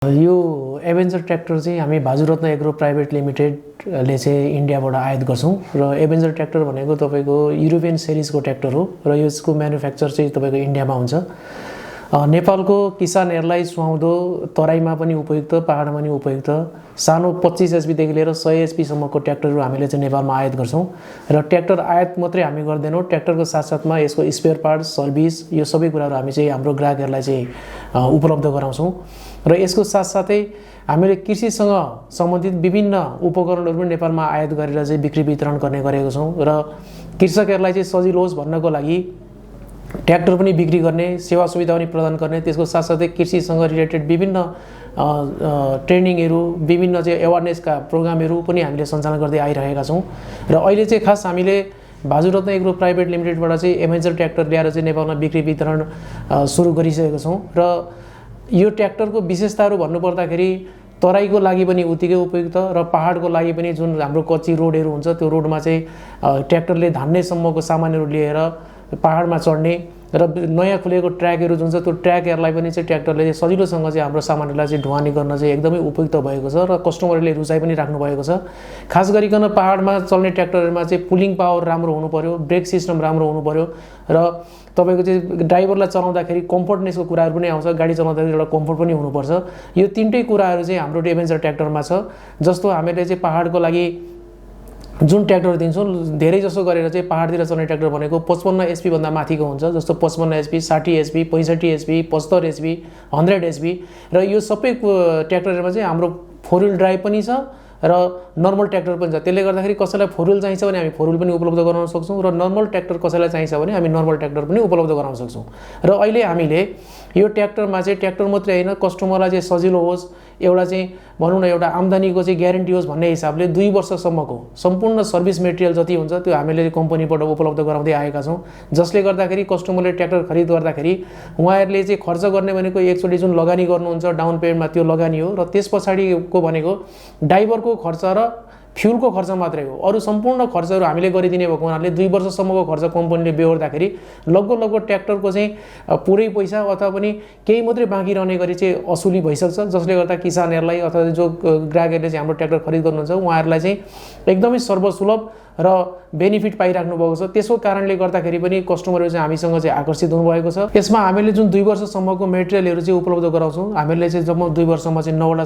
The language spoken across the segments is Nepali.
यो एभेन्जर ट्र्याक्टर चाहिँ हामी भाजुरत्न एग्रो प्राइभेट लिमिटेडले चाहिँ इन्डियाबाट आयात गर्छौँ र एभेन्जर ट्र्याक्टर भनेको तपाईँको युरोपियन सिरिजको ट्र्याक्टर हो र यसको म्यानुफ्याक्चर चाहिँ तपाईँको इन्डियामा हुन्छ। नेपालको किसानहरूलाई सुहाउँदो तराईमा पनि उपयुक्त, पहाडमा पनि उपयुक्त सानो 25 एचपीदेखि लिएर 100 एचपीसम्मको ट्र्याक्टरहरू हामीले चाहिँ नेपालमा आयात गर्छौँ र ट्र्याक्टर आयात मात्रै हामी गर्दैनौँ, ट्र्याक्टरको साथसाथमा यसको स्पेयर पार्ट, सर्भिस यो सबै कुराहरू हामी चाहिँ हाम्रो ग्राहकहरूलाई चाहिँ उपलब्ध गराउँछौँ र यसको साथसाथै हामीले कृषिसँग सम्बन्धित विभिन्न उपकरणहरू पनि नेपालमा आयात गरेर चाहिँ बिक्री वितरण गर्ने गरेको छौँ र कृषकहरूलाई चाहिँ सजिलो होस् भन्नको लागि ट्र्याक्टर पनि बिक्री गर्ने, सेवा सुविधा पनि प्रदान गर्ने, त्यसको साथसाथै कृषिसँग रिलेटेड विभिन्न ट्रेनिङहरू, विभिन्न चाहिँ एवारनेसका प्रोग्रामहरू पनि हामीले सञ्चालन गर्दै आइरहेका छौँ र अहिले चाहिँ खास हामीले भाजुरत्न एग्रो प्राइभेट लिमिटेडबाट चाहिँ एभेन्जर ट्र्याक्टर ल्याएर चाहिँ नेपालमा बिक्री वितरण सुरु गरिसकेको छौँ र यो ट्र्याक्टरको विशेषताहरू भन्नुपर्दाखेरि तराईको लागि पनि उत्तिकै उपयुक्त र पहाडको लागि पनि जुन हाम्रो कच्ची रोडहरू हुन्छ त्यो रोडमा चाहिँ ट्र्याक्टरले धान्नेसम्मको सामानहरू लिएर पहाडमा चढ्ने र नयाँ खुलेको ट्र्याकहरू जुन छ त्यो ट्र्याकहरूलाई पनि चाहिँ ट्र्याक्टरले चाहिँ सजिलोसँग चाहिँ हाम्रो सामानहरूलाई चाहिँ ढुवानी गर्न चाहिँ एकदमै उपयुक्त भएको छ र कस्टमरले रुचाइ पनि राख्नु भएको छ। खास गरिकन पहाडमा चल्ने ट्र्याक्टरहरूमा चाहिँ पुलिङ पावर राम्रो हुनु पर्यो, ब्रेक सिस्टम राम्रो हुनु पर्यो र तपाईँको चाहिँ ड्राइभरलाई चलाउँदाखेरि कम्फर्टनेसको कुराहरू पनि आउँछ, गाडी चलाउँदाखेरि एउटा कम्फर्ट पनि हुनुपर्छ। यो तीनटै कुराहरू चाहिँ हाम्रो एभेन्जर ट्र्याक्टरमा छ। जस्तो हामीले चाहिँ पहाडको लागि जुन ट्र्याक्टर दिन्छौँ धेरै जसो गरेर चाहिँ पहाडतिर चल्ने ट्र्याक्टर भनेको 55 एचपी भन्दा माथिको हुन्छ, जस्तो 55 HP, 60 HP, 65 HP, 75 HP, 100 HP र यो सबै ट्र्याक्टरहरूमा चाहिँ हाम्रो 4 व्हिल ड्राइभ पनि छ र नर्मल ट्र्याक्टर पनि छ। त्यसले गर्दाखेरि कसैलाई 4 व्हिल चाहिन्छ भने हामी 4 व्हिल पनि उपलब्ध गराउन सक्छौँ र नर्मल ट्र्याक्टर कसैलाई चाहिन्छ भने हामी नर्मल ट्र्याक्टर पनि उपलब्ध गराउन सक्छौँ। र अहिले हामीले यो ट्र्याक्टरमा चाहिँ ट्र्याक्टर मात्रै होइन, कस्टमरलाई चाहिँ सजिलो होस्, एउटा चाहिँ भनौँ न एउटा आम्दानीको चाहिँ ग्यारेन्टी होस् भन्ने हिसाबले 2 वर्षसम्मको सम्पूर्ण सर्भिस मेटेरियल जति हुन्छ त्यो हामीले कम्पनीबाट उपलब्ध गराउँदै आएका छौँ, जसले गर्दाखेरि कस्टमरले ट्र्याक्टर खरिद गर्दाखेरि उहाँहरूले चाहिँ खर्च गर्ने भनेको एकचोटि जुन लगानी गर्नुहुन्छ डाउन पेमेन्टमा त्यो लगानी हो र त्यस पछाडिको भनेको ड्राइभरको खर्च र फ्युलको खर्च मात्रै हो। अरू सम्पूर्ण खर्चहरू हामीले गरिदिने भएको हुनाले 2 वर्षसम्मको खर्च कम्पनीले बेहोर्दाखेरि लगभग ट्र्याक्टरको चाहिँ पुरै पैसा अथवा पनि केही मात्रै बाँकी रहने गरी चाहिँ असुली भइसक्छ, जसले गर्दा किसानहरूलाई अथवा जो ग्राहकहरूले चाहिँ हाम्रो ट्र्याक्टर खरिद गर्नुहुन्छ उहाँहरूलाई चाहिँ एकदमै सर्वसुलभ र बेनिफिट पाइराख्नु भएको छ। त्यसको कारणले गर्दाखेरि पनि कस्टमरहरू चाहिँ हामीसँग चाहिँ आकर्षित हुनुभएको छ। यसमा हामीले जुन 2 वर्षसम्मको मेटेरियलहरू चाहिँ उपलब्ध गराउँछौँ, हामीले चाहिँ जम्मा 2 वर्षमा चाहिँ 9वटा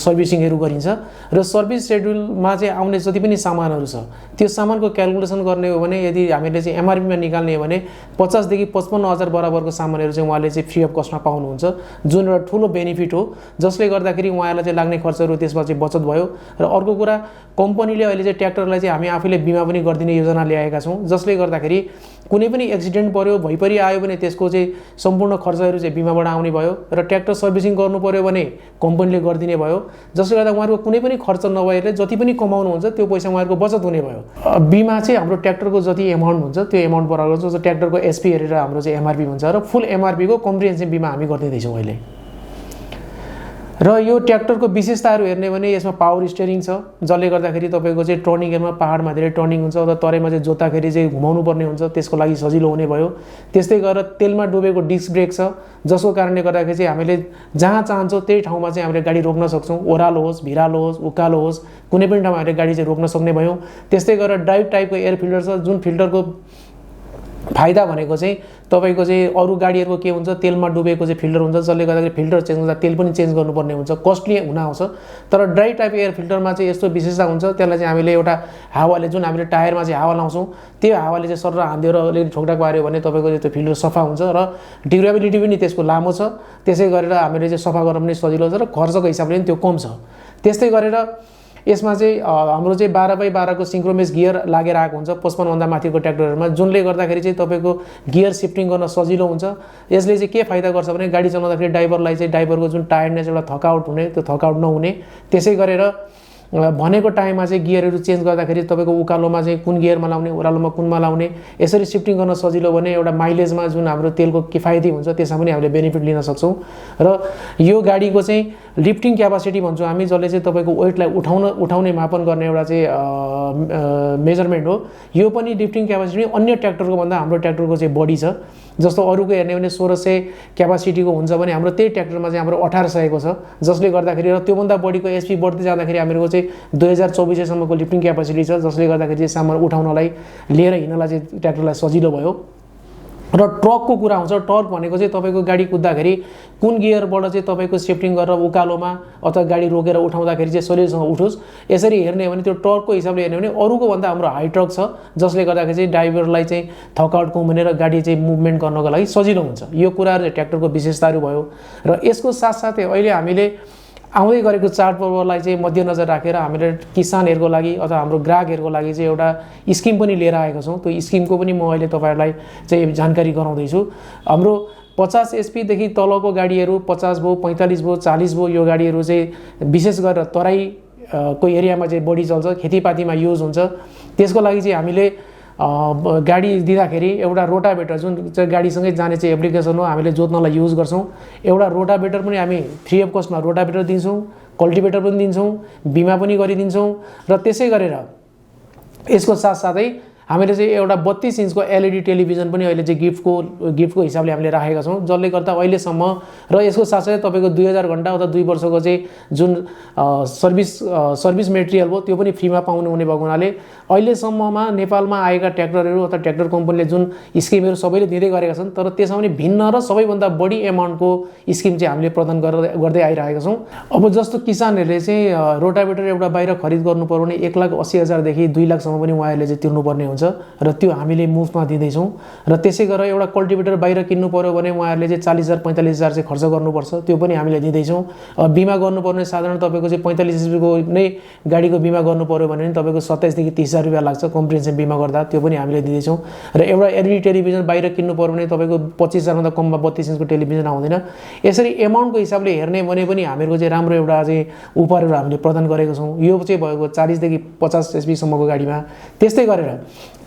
सर्भिसिङहरू गरिन्छ र सर्भिस सेड्युलमा चाहिँ आउने जति पनि सामानहरू छ त्यो सामानको क्यालकुलेसन गर्ने हो भने यदि हामीले चाहिँ एमआरपीमा निकाल्ने हो भने 50 देखि 55,000 बराबरको सामानहरू चाहिँ उहाँले चाहिँ फ्री अफ कस्टमा पाउनुहुन्छ, जुन एउटा ठुलो बेनिफिट हो, जसले गर्दाखेरि उहाँलाई चाहिँ लाग्ने खर्चहरू त्यसमा चाहिँ बचत भयो। र अर्को कुरा कम्पनीले अहिले चाहिँ ट्र्याक्टरलाई चाहिँ हामी आफैले बिमा पनि गरिदिने योजना ल्याएका छौँ, जसले गर्दाखेरि कुनै पनि एक्सिडेन्ट पर्यो, भइपरि आयो भने त्यसको चाहिँ सम्पूर्ण खर्चहरू चाहिँ बिमाबाट आउने भयो र ट्र्याक्टर सर्भिसिङ गर्नु पर्यो भने कम्पनीले गरिदिने भयो, जसले गर्दा उहाँहरूको कुनै पनि खर्च नभएर जति पनि कमाउनुहुन्छ त्यो पैसा उहाँहरूको बचत हुने भयो। बिमा चाहिँ हाम्रो ट्र्याक्टरको जति एमाउन्ट हुन्छ त्यो एमाउन्ट बराबर हुन्छ, जस्तो ट्र्याक्टरको एसपी हेरेर हाम्रो चाहिँ एमआरपी हुन्छ र फुल एमआरपीको कम्प्रिहेन्सिभ बिमा हामी गरिदिँदैछौँ अहिले। र यो ट्र्याक्टरको विशेषताहरू हेर्ने भने यसमा पावर स्टियरिङ छ, जसले गर्दाखेरि तपाईँको चाहिँ टर्निङ गेयरमा पहाडमा धेरै टर्निङ हुन्छ र तराईमा चाहिँ जोत्दाखेरि चाहिँ घुमाउनु पर्ने हुन्छ, त्यसको लागि सजिलो हुने भयो। त्यस्तै गरेर तेलमा डुबेको डिस्क ब्रेक छ, जसको कारणले गर्दाखेरि चाहिँ हामीले जहाँ चाहन्छौँ त्यही ठाउँमा चाहिँ हामीले गाडी रोक्न सक्छौँ, ओह्रालो होस्, भिरालो होस्, उकालो होस्, कुनै पनि ठाउँमा हामीले गाडी चाहिँ रोक्न सक्ने भयौँ। त्यस्तै गरेर ड्राइभ टाइपको एयर फिल्टर छ, जुन फिल्टरको फाइदा भनेको चाहिँ तपाईँको चाहिँ अरू गाडीहरूको के हुन्छ, तेलमा डुबेको चाहिँ फिल्टर हुन्छ, जसले गर्दाखेरि फिल्टर चेन्ज गर्दा तेल पनि चेन्ज गर्नुपर्ने हुन्छ, कस्टली हुन आउँछ। तर ड्राई टाइप एयर फिल्टरमा चाहिँ यस्तो विशेषता हुन्छ, त्यसलाई चाहिँ हामीले एउटा हावाले जुन हामीले टायरमा चाहिँ हावा लाउँछौँ त्यो हावाले चाहिँ सर हानिदिएर अलिकति ठोक्ठाक पार्यो भने तपाईँको चाहिँ त्यो फिल्टर सफा हुन्छ र ड्युरेबिलिटी पनि त्यसको लामो छ, त्यसै गरेर हामीले चाहिँ सफा गर्न पनि सजिलो छ र खर्चको हिसाबले पनि त्यो कम छ। त्यस्तै गरेर यसमा चाहिँ हाम्रो चाहिँ 12x12 को सिङ्क्रोमेस गियर लागेर आएको हुन्छ 55 भन्दा माथिको ट्र्याक्टरहरूमा, जुनले गर्दाखेरि चाहिँ तपाईँको गियर सिफ्टिङ गर्न सजिलो हुन्छ। यसले चाहिँ के फाइदा गर्छ भने गाडी चलाउँदाखेरि ड्राइभरको जुन टायर्डनेस एउटा थकाउट हुने त्यो थकाउट नहुने, त्यसै गरेर भनेको टाइममा चाहिँ गियरहरू चेन्ज गर्दाखेरि तपाईँको उकालोमा चाहिँ कुन गियरमा लाउने, ओह्रालोमा कुनमा लाउने, यसरी सिफ्टिङ गर्न सजिलो भने एउटा माइलेजमा जुन हाम्रो तेलको किफायती हुन्छ त्यसमा पनि हामीले बेनिफिट लिन सक्छौँ। र यो गाडीको चाहिँ लिफ्टिङ क्यापासिटी भन्छौँ हामी, जसले चाहिँ तपाईँको वेटलाई उठाउने मापन गर्ने एउटा चाहिँ मेजरमेन्ट हो। यो पनि लिफ्टिङ क्यापासिटी अन्य ट्र्याक्टरको भन्दा हाम्रो ट्र्याक्टरको चाहिँ बढी छ जस्तो अरूको हेर्ने भने 1600 क्यापासिटीको हुन्छ भने हाम्रो त्यही ट्र्याक्टरमा चाहिँ हाम्रो 1800 को छ, जसले गर्दाखेरि र त्योभन्दा बढीको एचपी बढ्दै जाँदाखेरि हामीहरूको चाहिँ 2024 सम्मको लिफ्टिङ क्यापासिटी छ, जसले गर्दाखेरि चाहिँ सामान उठाउनलाई लिएर हिँड्नलाई चाहिँ ट्र्याक्टरलाई सजिलो भयो। र ट्रकको कुरा आउँछ, ट्रक भनेको चाहिँ तपाईँको गाडी कुद्दाखेरि कुन गियरबाट चाहिँ तपाईँको सिफ्टिङ गरेर उकालोमा अथवा गाडी रोकेर उठाउँदाखेरि चाहिँ सजिलोसँग उठोस्, यसरी हेर्ने हो भने त्यो ट्रकको हिसाबले हेर्ने हो भने अरूको भन्दा हाम्रो हाई ट्रक छ, जसले गर्दाखेरि चाहिँ ड्राइभरलाई चाहिँ थकाउट कमाउनेर गाडी चाहिँ मुभमेन्ट गर्नको लागि सजिलो हुन्छ। यो कुराहरू चाहिँ ट्र्याक्टरको विशेषताहरू भयो। र यसको साथसाथै अहिले हामीले आउँदै गरेको चाडपर्वलाई चाहिँ मध्यनजर राखेर हामीले किसानहरूको लागि अथवा हाम्रो ग्राहकहरूको लागि चाहिँ एउटा स्किम पनि लिएर आएको छौँ। त्यो स्किमको पनि म अहिले तपाईँहरूलाई चाहिँ जानकारी गराउँदैछु। हाम्रो 50 एचपीदेखि तलको गाडीहरू 50 भयो, 45 भयो, 40 भयो, यो गाडीहरू चाहिँ विशेष गरेर तराईको एरियामा चाहिँ बढी चल्छ, खेतीपातीमा युज हुन्छ। त्यसको लागि चाहिँ हामीले गाडी दिँदाखेरि एउटा रोटाभेटर जुन चाहिँ गाडीसँगै जाने चाहिँ एप्लिकेसन हो, हामीले जोत्नलाई युज गर्छौँ। एउटा रोटाभेटर पनि हामी फ्री अफ कस्टमा रोटाभेटर दिन्छौँ, कल्टिभेटर पनि दिन्छौँ, बिमा पनि गरिदिन्छौँ। र त्यसै गरेर यसको साथसाथै हामीले चाहिँ एउटा 32 इन्चको एलइडी टेलिभिजन पनि अहिले चाहिँ गिफ्टको हिसाबले हामीले राखेका छौँ, जसले गर्दा अहिलेसम्म र यसको साथसाथै तपाईँको 2000 घन्टा अथवा 2 वर्षको चाहिँ जुन सर्भिस मेटेरियल हो त्यो पनि फ्रीमा पाउनुहुने भएको हुनाले अहिलेसम्ममा नेपालमा आएका ट्र्याक्टरहरू अथवा ट्र्याक्टर कम्पनीले जुन स्किमहरू सबैले दिँदै गरेका छन्, तर त्यसमा पनि भिन्न र सबैभन्दा बढी एमाउन्टको स्किम चाहिँ हामीले प्रदान गर्दै आइरहेका छौँ। अब जस्तो किसानहरूले चाहिँ रोटाभेटर एउटा बाहिर खरिद गर्नु पर्यो भने 1,80,000 देखि 2 लाखसम्म पनि उहाँहरूले चाहिँ तिर्नुपर्ने हुन्छ र त्यो हामीले मुफ्तमा दिँदैछौँ। र त्यसै गरेर एउटा कल्टिभेटर बाहिर किन्नु पर्यो भने उहाँहरूले चाहिँ 40,000 45,000 चाहिँ खर्च गर्नुपर्छ, त्यो पनि हामीले दिँदैछौँ। बिमा गर्नुपर्ने साधारण तपाईँको चाहिँ 45 एचपीको नै गाडीको बिमा गर्नु पर्यो भने तपाईँको 27 देखि 30,000 रुपियाँ लाग्छ कम्प्रिहेन्सिभ बिमा गर्दा, त्यो पनि हामीले दिँदैछौँ। र एउटा एलइडी टेलिभिजन बाहिर किन्नु पर्यो भने तपाईँको 25,000 कममा 32 इन्चको टेलिभिजन आउँदैन। यसरी एमाउन्टको हिसाबले हेर्ने भने पनि हामीहरूको चाहिँ राम्रो एउटा चाहिँ उपहारहरू हामीले प्रदान गरेको छौँ। यो चाहिँ भएको 40 देखि 50 एचपीसम्मको गाडीमा। त्यस्तै गरेर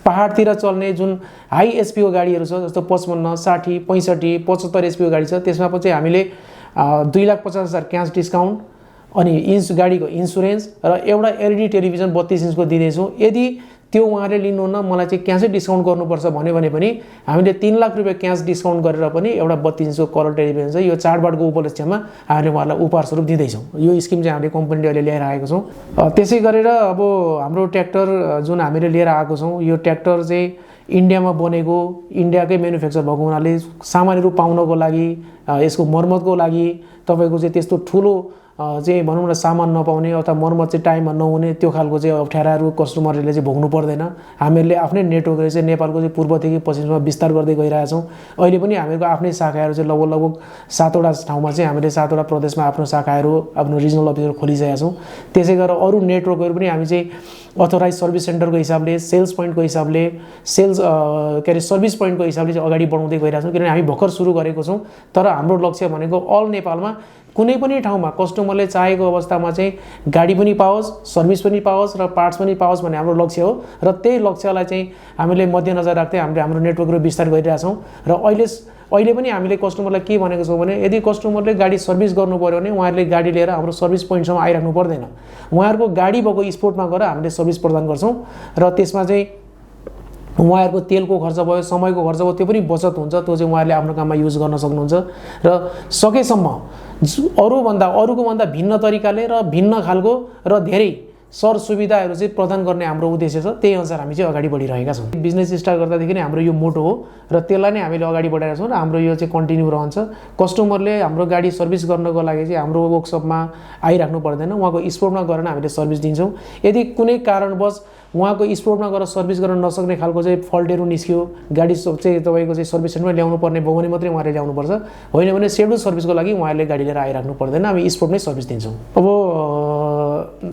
पहाडतिर चल्ने जुन हाई एचपीको गाडीहरू छ, जस्तो 55, 60, 65, 75 एचपीको गाडी छ, त्यसमा चाहिँ हामीले 2,50,000 क्यास डिस्काउन्ट अनि गाडीको इन्सुरेन्स र एउटा एलइडी टेलिभिजन 32 इन्चको दिँदैछौँ। यदि त्यो उहाँले लिनुहुन्न, मलाई चाहिँ क्यासै डिस्काउन्ट गर्नुपर्छ भन्यो भने पनि हामीले 3 लाख रुपियाँ क्यास डिस्काउन्ट गरेर पनि एउटा 32 इन्चको कलर टेलिभिजन छ, यो चाडबाडको उपलक्ष्यमा हामीले उहाँलाई उपहार स्वरूप दिँदैछौँ। यो स्किम चाहिँ हामीले कम्पनीले अहिले ल्याएर आएको छौँ। त्यसै गरेर अब हाम्रो ट्र्याक्टर जुन हामीले लिएर आएको छौँ, यो ट्र्याक्टर चाहिँ इन्डियामा बनेको, इन्डियाकै म्यानुफ्याक्चर भएको हुनाले सामानहरू पाउनको लागि, यसको मर्मतको लागि तपाईँको चाहिँ त्यस्तो ठुलो चाहिँ भनौँ न सामान नपाउने अथवा मर्मत चाहिँ टाइममा नहुने त्यो खालको चाहिँ अप्ठ्याराहरू कस्टमरहरूले चाहिँ भोग्नु पर्दैन। हामीहरूले आफ्नै नेटवर्कले चाहिँ नेपालको चाहिँ पूर्वदेखि पश्चिममा विस्तार गर्दै गइरहेछौँ। अहिले पनि हामीहरूको आफ्नै शाखाहरू चाहिँ लगभग 7वटा ठाउँमा चाहिँ हामीले 7वटा प्रदेशमा आफ्नो शाखाहरू, आफ्नो रिजनल अफिसहरू खोलिसकेका छौँ। त्यसै गरेर अरू नेटवर्कहरू पनि हामी चाहिँ अथोराइज सर्भिस सेन्टरको हिसाबले, सेल्स पोइन्टको हिसाबले, सर्भिस पोइन्टको हिसाबले चाहिँ अगाडि बढाउँदै गइरहेछौँ। किनभने हामी भर्खर सुरु गरेको छौँ, तर हाम्रो लक्ष्य भनेको अल नेपालमा कुनै पनि ठाउँमा कस्टमरले चाहेको अवस्थामा चाहिँ गाडी पनि पाओस्, सर्भिस पनि पाओस् र पार्ट्स पनि पाओस् भन्ने हाम्रो लक्ष्य हो। र त्यही लक्ष्यलाई चाहिँ हामीले मध्यनजर राख्दै हामीले हाम्रो नेटवर्कहरू विस्तार गरिरहेछौँ। र अहिले पनि हामीले कस्टमरलाई के भनेको छौँ भने यदि कस्टमरले गाडी सर्भिस गर्नु पर्यो भने उहाँहरूले गाडी लिएर हाम्रो सर्भिस पोइन्टसम्म आइराख्नु पर्दैन। उहाँहरूको गाडी भएको स्पोर्टमा गएर हामीले सर्भिस प्रदान गर्छौँ र त्यसमा चाहिँ उहाँहरूको तेलको खर्च भयो, समयको खर्च भयो, त्यो पनि बचत हुन्छ। त्यो चाहिँ उहाँहरूले आफ्नो काममा युज गर्न सक्नुहुन्छ। र सकेसम्म अरूको भन्दा भिन्न तरिकाले र भिन्न खालको र धेरै सरसुविधाहरू चाहिँ प्रदान गर्ने हाम्रो उद्देश्य छ। त्यही अनुसार हामी चाहिँ अगाडि बढिरहेका छौँ। बिजनेस स्टार्ट गर्दादेखि नै हाम्रो यो मोटो हो र त्यसलाई नै हामीले अगाडि बढाएका छौँ र हाम्रो यो चाहिँ कन्टिन्यू रहन्छ। कस्टमरले हाम्रो गाडी सर्भिस गर्नको लागि चाहिँ हाम्रो वर्कसपमा आइराख्नु पर्दैन, उहाँको स्पोर्टमा गएर हामीले सर्भिस दिन्छौँ। यदि कुनै कारणवश उहाँको स्पोर्टमा गएर सर्भिस गर्न नसक्ने खालको चाहिँ फल्टहरू निस्क्यो, गाडी चाहिँ तपाईँको चाहिँ सर्भिस सेन्टरमा ल्याउनु पर्ने भयो भने मात्रै उहाँले ल्याउनुपर्छ, होइन भने सेड्युल सर्भिसको लागि उहाँहरूले गाडी लिएर आइराख्नु पर्दैन। हामी स्पोर्ट नै सर्भिस दिन्छौँ। अब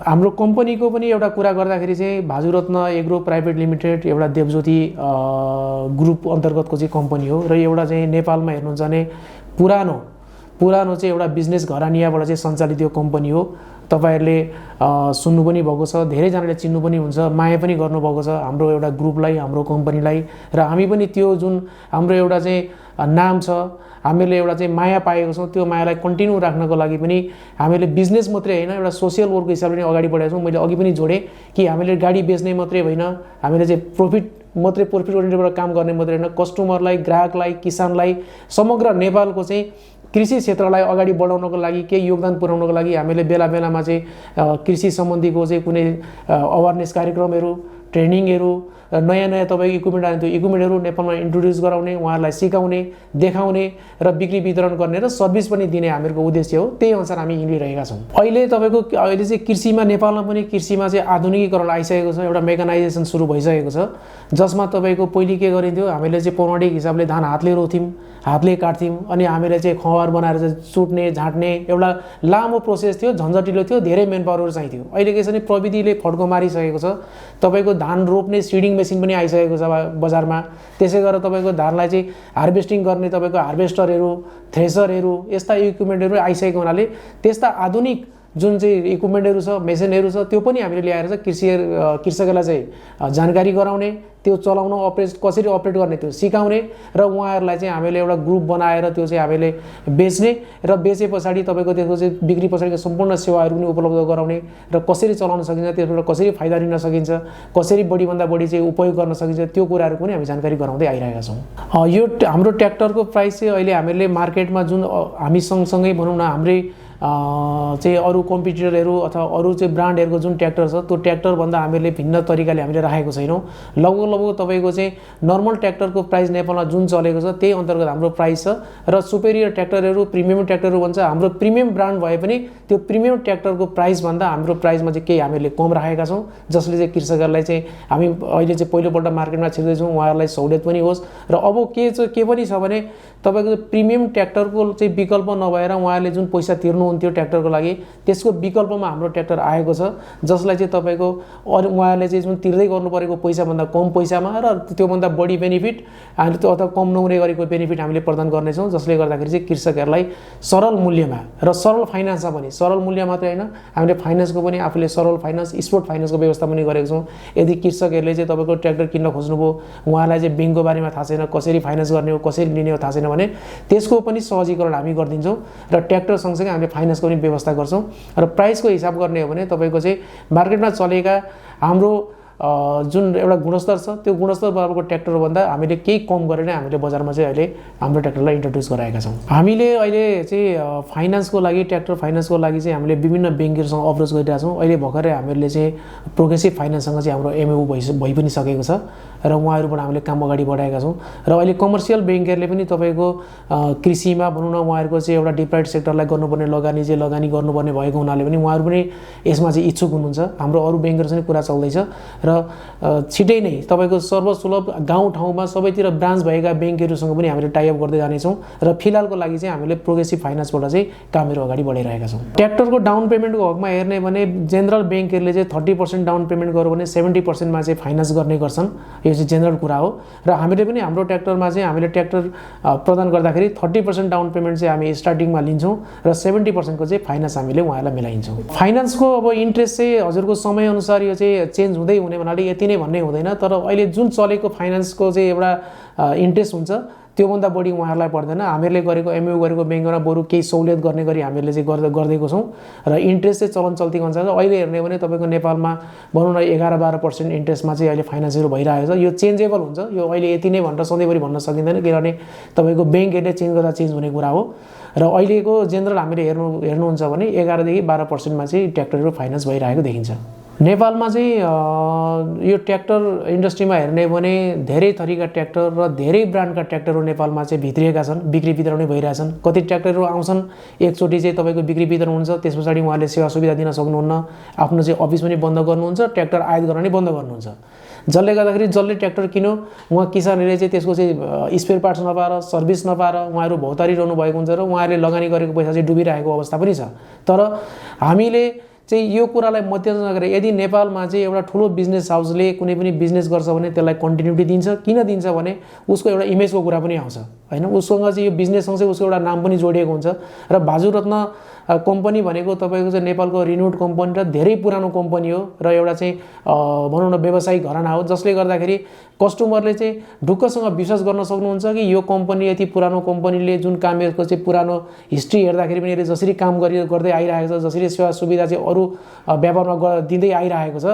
हाम्रो कम्पनीको पनि एउटा कुरा गर्दाखेरि चाहिँ भाजुरत्न एग्रो प्राइभेट लिमिटेड एउटा देवज्योति ग्रुप अन्तर्गतको चाहिँ कम्पनी हो र एउटा चाहिँ नेपालमा हेर्नुहुन्छ भने पुरानो चाहिँ एउटा बिजनेस घरानियाबाट चाहिँ सञ्चालित यो कम्पनी हो। तपाईहरुले सुन्नु पनि भएको छ, धेरैजनाले चिन्नु पनि हुन्छ, माया पनि गर्नुभएको छ हाम्रो एउटा ग्रुपलाई, हाम्रो कम्पनीलाई। र हामी पनि त्यो जुन हाम्रो एउटा चाहिँ नाम छ, हामीले एउटा चाहिँ माया पाएको छौँ, त्यो मायालाई कन्टिन्यू राख्नको लागि पनि हामीले बिजनेस मात्रै होइन, एउटा सोसियल वर्कको हिसाबले पनि अगाडि बढाएको छौँ। मैले अघि पनि जोडेँ कि हामीले गाडी बेच्ने मात्रै होइन, हामीले चाहिँ प्रफिट मात्रै प्रॉफिट ओरिएन्टेडबाट काम गर्ने मात्रै हैन, कस्टमरलाई, ग्राहकलाई, किसानलाई, समग्र नेपालको चाहिँ कृषि क्षेत्रलाई अगाडि बढाउनको लागि केही योगदान पुर्याउनको लागि हामीले बेला बेलामा चाहिँ कृषि सम्बन्धीको चाहिँ कुनै अवेरनेस कार्यक्रमहरू, ट्रेनिङहरू, नयाँ नयाँ तपाईँको इक्विपमेन्ट आयो त्यो इक्विपमेन्टहरू नेपालमा इन्ट्रोड्युस गराउने, उहाँहरूलाई सिकाउने, देखाउने र बिक्री वितरण गर्ने र सर्भिस पनि दिने हामीहरूको उद्देश्य हो। त्यही अनुसार हामी हिँडिरहेका छौँ। अहिले चाहिँ कृषिमा, नेपालमा पनि कृषिमा चाहिँ आधुनिकीकरण आइसकेको छ, एउटा मेकानाइजेसन सुरु भइसकेको छ, जसमा तपाईँको पहिले के गरिन्थ्यो, हामीले चाहिँ पौराणिक हिसाबले धान हातले रोथ्यौँ, हातले काट्थ्यौँ, अनि हामीले चाहिँ खवार बनाएर चाहिँ चुट्ने, झाँट्ने एउटा लामो प्रोसेस थियो, झन्झटिलो थियो, धेरै मेन पावरहरू चाहिन्थ्यो। अहिले के छ भने प्रविधिले फड्को मारिसकेको छ, तपाईँको धान रोप्ने सिडिङ मेसिन पनि आइसकेको छ बजारमा। त्यसै गरेर तपाईँको धानलाई चाहिँ हार्भेस्टिङ गर्ने तपाईँको हार्भेस्टरहरू, थ्रेसरहरू, यस्ता इक्विपमेन्टहरू आइसकेको हुनाले त्यस्ता आधुनिक जुन चाहिँ इक्विपमेन्टहरू छ, मेसिनहरू छ, त्यो पनि हामीले ल्याएर चाहिँ कृषकलाई चाहिँ जानकारी गराउने, त्यो चलाउन कसरी अपरेट गर्ने त्यो सिकाउने र उहाँहरूलाई चाहिँ हामीले एउटा ग्रुप बनाएर त्यो चाहिँ हामीले बेच्ने र बेचे पछाडि तपाईँको त्यसको चाहिँ बिक्री पछाडिको सम्पूर्ण सेवाहरू पनि उपलब्ध गराउने र कसरी चलाउन सकिन्छ, त्यसबाट कसरी फाइदा लिन सकिन्छ, कसरी बढीभन्दा बढी चाहिँ उपयोग गर्न सकिन्छ, त्यो कुराहरू पनि हामी जानकारी गराउँदै आइरहेका छौँ। यो हाम्रो ट्र्याक्टरको प्राइस चाहिँ अहिले हामीले मार्केटमा जुन हामी सँगसँगै भनौँ न हाम्रै चाहिँ अरू कम्पिटिटरहरू अथवा अरू चाहिँ ब्रान्डहरूको जुन ट्र्याक्टर छ त्यो ट्र्याक्टरभन्दा हामीले भिन्न तरिकाले हामीले राखेको छैनौँ। लगभग तपाईँको चाहिँ नर्मल ट्र्याक्टरको प्राइस नेपालमा जुन चलेको छ त्यही अन्तर्गत हाम्रो प्राइस छ र सुपेरियर ट्र्याक्टरहरू, प्रिमियम ट्र्याक्टरहरू भन्छ, हाम्रो प्रिमियम ब्रान्ड भए पनि त्यो प्रिमियम ट्र्याक्टरको प्राइसभन्दा हाम्रो प्राइसमा चाहिँ केही हामीले कम राखेका छौँ, जसले चाहिँ कृषकहरूलाई चाहिँ हामी अहिले चाहिँ पहिलोपल्ट मार्केटमा छिर्दैछौँ, उहाँहरूलाई सहुलियत पनि होस्। र अब के पनि छ भने तपाईँको प्रिमियम ट्र्याक्टरको चाहिँ विकल्प नभएर उहाँहरूले जुन पैसा तिर्नुहुन्थ्यो ट्र्याक्टरको लागि त्यसको विकल्पमा हाम्रो ट्र्याक्टर आएको छ, जसलाई चाहिँ तपाईँको उहाँहरूले चाहिँ जुन तिर्दै गर्नु परेको पैसाभन्दा कम पैसामा र त्योभन्दा बढी बेनिफिट हामीले त्यो अथवा कम नहुने गरेको बेनिफिट हामीले प्रदान गर्नेछौँ, जसले गर्दाखेरि चाहिँ कृषकहरूलाई सरल मूल्यमा र सरल फाइनेन्समा पनि, सरल मूल्य मात्रै होइन, हामीले फाइनेन्सको पनि आफूले सरल फाइनेन्स, स्पोर्ट फाइनेन्सको व्यवस्था पनि गरेको छौँ। यदि कृषकहरूले चाहिँ तपाईँको ट्र्याक्टर किन्न खोज्नुभयो, उहाँलाई चाहिँ ब्याङ्कको बारेमा थाहा छैन, कसरी फाइनेन्स गर्ने हो, कसरी लिने हो थाहा छैन भने त्यसको पनि सहजीकरण हामी गरिदिन्छौँ र ट्र्याक्टर सँगसँगै हामीले फाइनेन्सको पनि व्यवस्था गर्छौँ। र प्राइसको हिसाब गर्ने हो भने तपाईँको चाहिँ मार्केटमा चलेका हाम्रो जुन एउटा गुणस्तर छ त्यो गुणस्तर बराबरको ट्र्याक्टरभन्दा हामीले केही कम गरेर नै हामीले बजारमा चाहिँ अहिले हाम्रो ट्र्याक्टरलाई इन्ट्रोड्युस गराएका छौँ। हामीले अहिले चाहिँ फाइनेन्सको लागि, ट्र्याक्टर फाइनेन्सको लागि चाहिँ हामीले विभिन्न ब्याङ्कहरूसँग अप्रोच गरिरहेका छौँ। अहिले भर्खरै हामीले चाहिँ प्रोग्रेसिभ फाइनेन्ससँग चाहिँ हाम्रो एमओयू भइ पनि सकेको छ र उहाँहरूबाट हामीले काम अगाडि बढाएका छौँ। र अहिले कमर्सियल ब्याङ्कहरूले पनि तपाईँको कृषिमा भनौँ न उहाँहरूको चाहिँ एउटा डिप्राइड सेक्टरलाई गर्नुपर्ने लगानी गर्नुपर्ने भएको हुनाले पनि उहाँहरू पनि यसमा चाहिँ इच्छुक हुनुहुन्छ। हाम्रो अरू ब्याङ्कहरूसँग कुरा चल्दैछ र छिटै नै तपाईँको सर्वसुलभ गाउँठाउँमा सबैतिर ब्रान्च भएका ब्याङ्कहरूसँग पनि हामीले टाइअप गर्दै जानेछौँ र फिलहालको लागि चाहिँ हामीले प्रोग्रेसिभ फाइनेन्सबाट चाहिँ कामहरू अगाडि बढाइरहेका छौँ। ट्र्याक्टरको डाउन पेमेन्टको हकमा हेर्ने भने जेनरल ब्याङ्कहरूले चाहिँ 30% डाउन पेमेन्ट गर्यो भने 70%मा चाहिँ फाइनेन्स गर्ने गर्छन्। यो चाहिँ जेनरल कुरा हो र हामीले पनि हाम्रो ट्र्याक्टरमा चाहिँ हामीले ट्र्याक्टर प्रदान गर्दाखेरि 30% डाउन पेमेन्ट चाहिँ हामी स्टार्टिङमा लिन्छौँ र 70%को चाहिँ फाइनेन्स हामीले उहाँलाई मिलाइन्छौँ। फाइनेन्सको अब इन्ट्रेस्ट चाहिँ हजुरको समयअनुसार यो चाहिँ चेन्ज हुँदै हुने भन्नाले यति नै भन्ने हुँदैन, तर अहिले जुन चलेको फाइनेन्सको चाहिँ एउटा इन्ट्रेस्ट हुन्छ त्योभन्दा बढी उहाँहरूलाई पर्दैन। हामीहरूले गरेको एमओयू गरेको ब्याङ्कमा बरु केही सहुलियत गर्ने गरी हामीले चाहिँ गरिदिएको छौँ र इन्ट्रेस्ट चाहिँ चलन चल्ती अनुसार अहिले हेर्ने भने तपाईँको नेपालमा भनौँ न 11-12% इन्ट्रेस्टमा चाहिँ अहिले फाइनेन्सहरू भइरहेको छ। यो चेन्जेबल हुन्छ, यो अहिले यति नै भनेर सधैँभरि भन्न सकिँदैन, किनभने तपाईँको ब्याङ्कहरूले चेन्ज गर्दा चेन्ज हुने कुरा हो। र अहिलेको जेनरल हामीले हेर्नुहुन्छ भने 11 देखि 12%मा चाहिँ ट्र्याक्टरहरू फाइनेन्स भइरहेको देखिन्छ। नेपालमा चाहिँ यो ट्र्याक्टर इन्डस्ट्रीमा हेर्ने भने धेरै थरीका ट्र्याक्टर र धेरै ब्रान्डका ट्र्याक्टरहरू नेपालमा चाहिँ भित्रिएका छन्, बिक्री वितरण भइरहेछन्। कति ट्र्याक्टरहरू आउँछन्, एकचोटि चाहिँ तपाईँको बिक्री वितरण हुन्छ, त्यस पछाडि उहाँले सेवा सुविधा दिन सक्नुहुन्न, आफ्नो चाहिँ अफिस पनि बन्द गर्नुहुन्छ, ट्र्याक्टर आयात गर्न पनि बन्द गर्नुहुन्छ। जसले गर्दाखेरि जसले ट्र्याक्टर किन्यो उहाँ किसानहरूले चाहिँ त्यसको चाहिँ स्पेयर पार्ट्स नपाएर, सर्भिस नपाएर उहाँहरू भौतारिरहनु भएको हुन्छ र उहाँहरूले लगानी गरेको पैसा चाहिँ डुबिरहेको अवस्था पनि छ। तर हामीले चाहिँ यो कुरालाई मध्यनजर नगरेर यदि नेपालमा चाहिँ एउटा ठुलो बिजनेस हाउसले कुनै पनि बिजनेस गर्छ भने त्यसलाई कन्टिन्युटी दिन्छ। किन दिन्छ भने उसको एउटा इमेजको कुरा पनि आउँछ हैन, उसँग चाहिँ यो बिजनेससँग चाहिँ उसको एउटा नाम पनि जोडिएको हुन्छ। र बाजुरत्न कम्पनी भनेको तपाईँको चाहिँ नेपालको रिन्युड कम्पनी र धेरै पुरानो कम्पनी हो र एउटा चाहिँ भनौँ न व्यवसायिक घराना हो, जसले गर्दाखेरि कस्टमरले चाहिँ ढुक्कसँग विश्वास गर्न सक्नुहुन्छ कि यो कम्पनी यति पुरानो कम्पनीले जुन काम यसको चाहिँ पुरानो हिस्ट्री हेर्दाखेरि पनि यसले जसरी काम गर्दै आइरहेको छ, जसरी सेवा सुविधा चाहिँ अरू व्यापारमा दिँदै आइरहेको छ,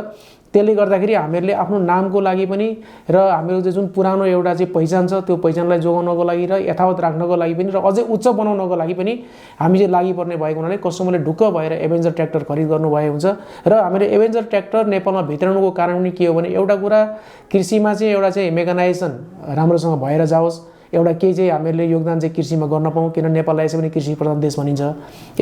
त्यसले गर्दाखेरि हामीहरूले आफ्नो नामको लागि पनि र हाम्रो जुन पुरानो एउटा चाहिँ पहिचान छ त्यो पहिचानलाई जोगाउनको लागि र यथावत राख्नको लागि पनि र अझै उच्च बनाउनको लागि पनि हामी चाहिँ लागि पर्ने भएको हुनाले कस्टमरले ढुक्क भएर एभेन्जर ट्र्याक्टर खरिद गर्नुभएको हुन्छ। र हामीले एभेन्जर ट्र्याक्टर नेपालमा भित्राउनुको कारण पनि के हो भने एउटा कुरा कृषिमा चाहिँ एउटा चाहिँ मेकानाइजेसन राम्रोसँग भएर जाओस्, एउटा केही चाहिँ हामीहरूले योगदान चाहिँ कृषिमा गर्न पाऊँ, किन नेपाललाई यसै पनि कृषि प्रधान देश भनिन्छ,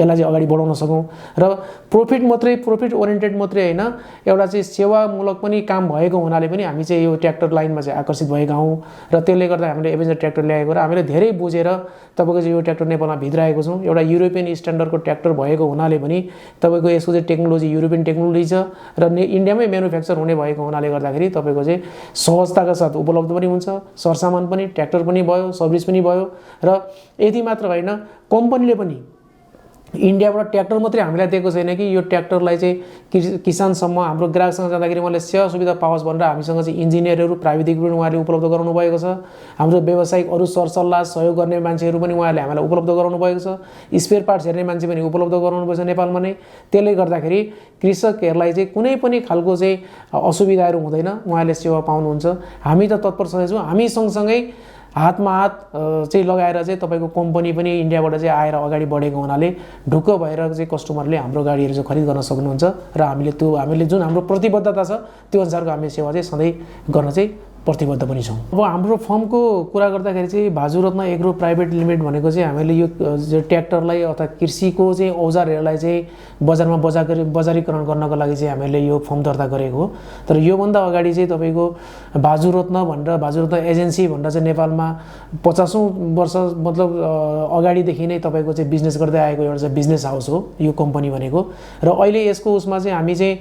यसलाई चाहिँ अगाडि बढाउन सकौँ र प्रफिट ओरिएन्टेड मात्रै होइन एउटा चाहिँ सेवामूलक पनि काम भएको हुनाले पनि हामी चाहिँ यो ट्र्याक्टर लाइनमा चाहिँ आकर्षित भएका हौँ र त्यसले गर्दा हामीले एभेन्जर ट्र्याक्टर ल्याएको र हामीले धेरै बुझेर तपाईँको चाहिँ यो ट्र्याक्टर नेपालमा भित्राएको छौँ। एउटा युरोपियन स्ट्यान्डर्डको ट्र्याक्टर भएको हुनाले पनि तपाईँको यसको चाहिँ टेक्नोलोजी युरोपियन टेक्नोलोजी छ र इन्डियामै म्यानुफ्याक्चर हुने भएको हुनाले गर्दाखेरि तपाईँको चाहिँ सहजताका साथ उपलब्ध पनि हुन्छ, सरसामान पनि, ट्र्याक्टर पनि भयो, सर्भिस पनि भयो। र यति मात्र होइन, कम्पनीले पनि इन्डियाबाट ट्र्याक्टर मात्रै हामीलाई दिएको छैन कि यो ट्र्याक्टरलाई चाहिँ किसानसम्म हाम्रो ग्राहकसँग जाँदाखेरि उहाँले सेवा सुविधा पाओस् भनेर हामीसँग चाहिँ इन्जिनियरहरू, प्राविधिक पनि उहाँले उपलब्ध गराउनु भएको छ। हाम्रो व्यावसायिक अरू सरसल्लाह सहयोग गर्ने मान्छेहरू पनि उहाँले हामीलाई उपलब्ध गराउनु भएको छ। स्पेयर पार्ट्स हेर्ने मान्छे पनि उपलब्ध गराउनु भएको छ नेपालमा नै। त्यसले गर्दाखेरि कृषकहरूलाई चाहिँ कुनै पनि खालको चाहिँ असुविधाहरू हुँदैन, उहाँले सेवा पाउनुहुन्छ। हामी त तत्पर छौँ, हामी सँगसँगै हातमा हात चाहिँ लगाएर चाहिँ तपाईँको कम्पनी पनि इन्डियाबाट चाहिँ आएर अगाडि बढेको हुनाले ढुक्क भएर चाहिँ कस्टमरले हाम्रो गाडीहरू चाहिँ खरिद गर्न सक्नुहुन्छ र हामीले जुन हाम्रो प्रतिबद्धता छ त्यो अनुसारको हामी सेवा चाहिँ सधैँ गर्न चाहिँ प्रतिबद्ध पनि छौँ। अब हाम्रो फर्मको कुरा गर्दाखेरि चाहिँ भाजुरत्न एग्रो प्राइभेट लिमिटेड भनेको चाहिँ हामीले यो ट्र्याक्टरलाई अथवा कृषिको चाहिँ औजारहरूलाई चाहिँ बजारमा बजारीकरण गर्नको लागि चाहिँ हामीले यो फर्म दर्ता गरेको हो। तर योभन्दा अगाडि चाहिँ तपाईँको भाजुरत्न एजेन्सी भनेर चाहिँ नेपालमा 50औं वर्ष मतलब अगाडिदेखि नै तपाईँको चाहिँ बिजनेस गर्दै आएको एउटा चाहिँ बिजनेस हाउस हो यो कम्पनी भनेको। र अहिले यसको उसमा चाहिँ हामी चाहिँ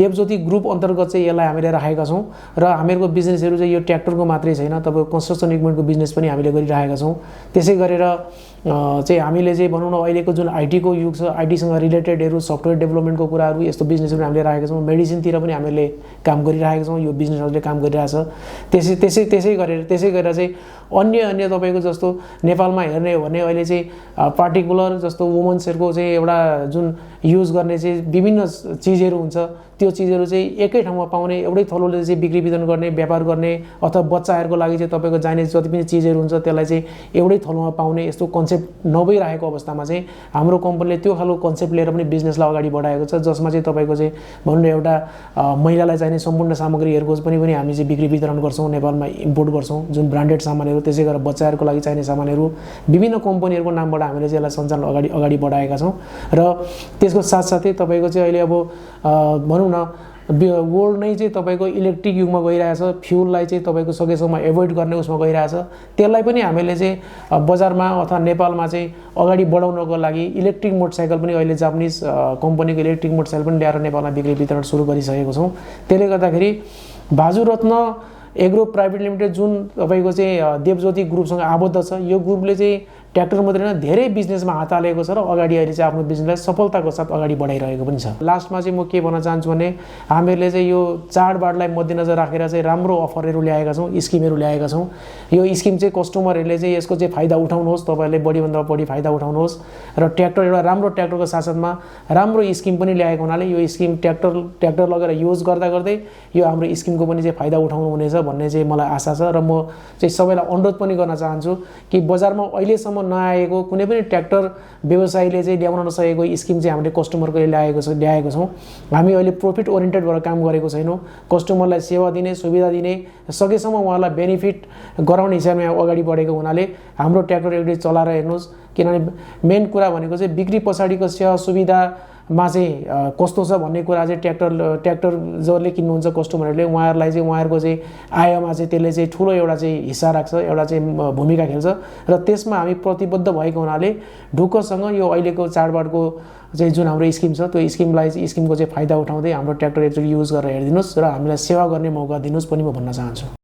देवज्योति ग्रुप अन्तर्गत चाहिँ यसलाई हामीले राखेका छौँ र हामीहरूको बिजनेसहरू चाहिँ यो ट्र्याक्टरको मात्रै छैन, तपाईँको कन्स्ट्रक्सन इक्विपमेन्टको बिजनेस पनि हामीले गरिरहेका छौँ। त्यसै गरेर चाहिँ हामीले चाहिँ भनौँ न अहिलेको जुन आइटीको युग छ, आइटीसँग रिलेटेडहरू सफ्टवेयर डेभलपमेन्टको कुराहरू यस्तो बिजनेसहरू हामीले राखेका छौँ। मेडिसिनतिर पनि हामीले काम गरिरहेका छौँ, यो बिजनेसहरूले काम गरिरहेछ। त्यसै गरेर चाहिँ अन्य तपाईँको जस्तो नेपालमा हेर्ने हो भने अहिले चाहिँ पार्टिकुलर जस्तो वुमन्सहरूको चाहिँ एउटा जुन युज गर्ने चाहिँ विभिन्न चिजहरू हुन्छ, त्यो चिजहरू चाहिँ एकै ठाउँमा पाउने, एउटै थलोले चाहिँ बिक्री वितरण गर्ने, व्यापार गर्ने, अथवा बच्चाहरूको लागि चाहिँ तपाईँको चाहिने जति पनि चिजहरू हुन्छ त्यसलाई चाहिँ एउटै थलोमा पाउने यस्तो कन्सेप्ट नभइरहेको अवस्थामा चाहिँ हाम्रो कम्पनीले त्यो खालको कन्सेप्ट लिएर पनि बिजनेसलाई अगाडि बढाएको छ, जसमा चाहिँ तपाईँको चाहिँ भनौँ न एउटा महिलालाई चाहिने सम्पूर्ण सामग्रीहरूको पनि हामी चाहिँ बिक्री वितरण गर्छौँ, नेपालमा इम्पोर्ट गर्छौँ जुन ब्रान्डेड सामानहरू। त्यसै गरेर बच्चाहरूको लागि चाहिने सामानहरू विभिन्न कम्पनीहरूको नामबाट हामीले चाहिँ यसलाई सञ्चालन अगाडि बढाएका छौँ। र त्यसको साथसाथै तपाईँको चाहिँ अहिले अब भनौँ न वर्ल्ड नै चाहिँ तपाईँको इलेक्ट्रिक युगमा गइरहेछ, फ्युललाई चाहिँ तपाईँको सकेसम्म एभोइड गर्ने उसमा गइरहेछ। त्यसलाई पनि हामीले चाहिँ बजारमा अथवा नेपालमा चाहिँ अगाडि बढाउनको लागि इलेक्ट्रिक मोटरसाइकल पनि अहिले जापानिज कम्पनीको इलेक्ट्रिक मोटरसाइकल पनि ल्याएर नेपालमा बिक्री वितरण सुरु गरिसकेको छौँ। त्यसले गर्दाखेरि भाजुरत्न एग्रो प्राइभेट लिमिटेड जुन तपाईँको चाहिँ देवज्योति ग्रुपसँग आबद्ध छ, यो ग्रुपले चाहिँ ट्र्याक्टर मात्रै होइन धेरै बिजनेसमा हात हालेको छ र अगाडि अहिले चाहिँ आफ्नो बिजनेसलाई सफलताको साथ अगाडि बढाइरहेको पनि छ। लास्टमा चाहिँ म के भन्न चाहन्छु भने हामीहरूले चाहिँ यो चाडबाडलाई मध्यनजर राखेर चाहिँ राम्रो अफरहरू ल्याएका छौँ, स्किमहरू ल्याएका छौँ। यो स्किम चाहिँ कस्टमरहरूले चाहिँ यसको चाहिँ फाइदा उठाउनुहोस्, तपाईँहरूले बढीभन्दा बढी फाइदा उठाउनुहोस् र ट्र्याक्टर एउटा राम्रो ट्र्याक्टरको साथसाथमा राम्रो स्किम पनि ल्याएको हुनाले यो स्किम ट्र्याक्टर लगेर युज गर्दै यो हाम्रो स्किमको पनि चाहिँ फाइदा उठाउनु हुनेछ भन्ने चाहिँ मलाई आशा छ। र म चाहिँ सबैलाई अनुरोध पनि गर्न चाहन्छु कि बजारमा अहिलेसम्म नआएको कुनै पनि ट्र्याक्टर व्यवसायीले चाहिँ ल्याउन नसकेको स्किम चाहिँ हामीले कस्टमरको ल्याएको छौँ। हामी अहिले प्रफिट ओरिएन्टेड भएर काम गरेको छैनौँ, कस्टमरलाई सेवा दिने, सुविधा दिने, सकेसम्म उहाँलाई बेनिफिट गराउने हिसाबमा अगाडि बढेको हुनाले हाम्रो ट्र्याक्टर एउटै चलाएर हेर्नुहोस्। किनभने मेन कुरा भनेको चाहिँ बिक्री पछाडिको सेवा सुविधामा चाहिँ कस्तो छ भन्ने कुरा चाहिँ ट्र्याक्टर जसले किन्नुहुन्छ कस्टमरहरूले उहाँहरूलाई चाहिँ उहाँहरूको चाहिँ आयमा चाहिँ त्यसले चाहिँ ठुलो एउटा चाहिँ हिस्सा राख्छ, एउटा चाहिँ भूमिका खेल्छ। र त्यसमा हामी प्रतिबद्ध भएको हुनाले ढुक्कसँग यो अहिलेको चाडबाडको चाहिँ जुन हाम्रो स्किम छ त्यो स्किमको चाहिँ फाइदा उठाउँदै हाम्रो ट्र्याक्टर एकचोटि युज गरेर हेरिदिनुहोस् र हामीलाई सेवा गर्ने मौका दिनुहोस् पनि म भन्न चाहन्छु।